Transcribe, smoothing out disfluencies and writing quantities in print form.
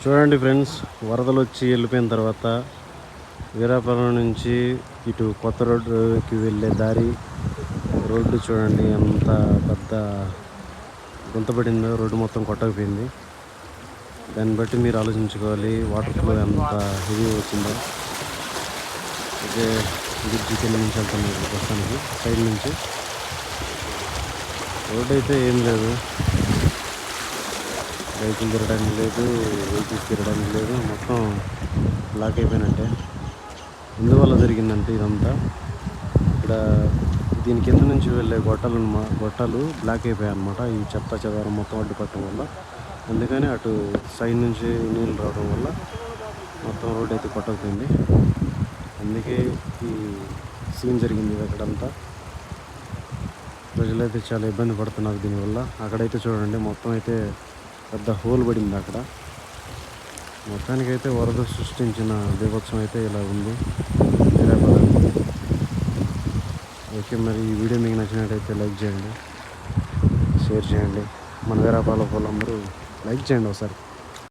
చూడండి ఫ్రెండ్స్, వరదలు వచ్చి వెళ్ళిపోయిన తర్వాత వీరాపురం నుంచి ఇటు కొత్త రోడ్డుకి వెళ్ళే దారి రోడ్డు చూడండి ఎంత పెద్ద గుంతపడిందో. రోడ్డు మొత్తం కొట్టకపోయింది. దాన్ని బట్టి మీరు ఆలోచించుకోవాలి వాటర్ ఫ్లో ఎంత హెవీ వచ్చిందో. అయితే బ్రిడ్జి కింద నుంచి వెళ్తున్నాం ప్రస్తుతానికి. సైడ్ నుంచి రోడ్డు అయితే ఏం లేదు, బైకులు తిరగడానికి లేదు, వెహికల్స్ తిరగడానికి లేదు, మొత్తం బ్లాక్ అయిపోయినట్టే. ఎందువల్ల జరిగిందంటే ఇదంతా ఇక్కడ దీని కింద నుంచి వెళ్ళే గొట్టాలు బ్లాక్ అయిపోయాయి అన్నమాట. ఈ చెత్త చెదారం మొత్తం అడ్డుపట్టడం వల్ల, అందుకని అటు సైడ్ నుంచి నీళ్ళు రావడం వల్ల మొత్తం రోడ్ అయితే కొట్టకపోయింది. అందుకే ఈ సీన్ జరిగింది అక్కడంతా. ప్రజలైతే చాలా ఇబ్బంది పడుతున్నారు దీనివల్ల. అక్కడైతే చూడండి మొత్తం అయితే పెద్ద హోల్ పడింది అక్కడ. మొత్తానికైతే వరద సృష్టించిన బీభత్సం అయితే ఇలా ఉంది వీరాపురానికి. ఓకే, మరి ఈ వీడియో మీకు నచ్చినట్టయితే లైక్ చేయండి, షేర్ చేయండి. మన వీరాపాల వాళ్ళందరూ లైక్ చేయండి ఒకసారి.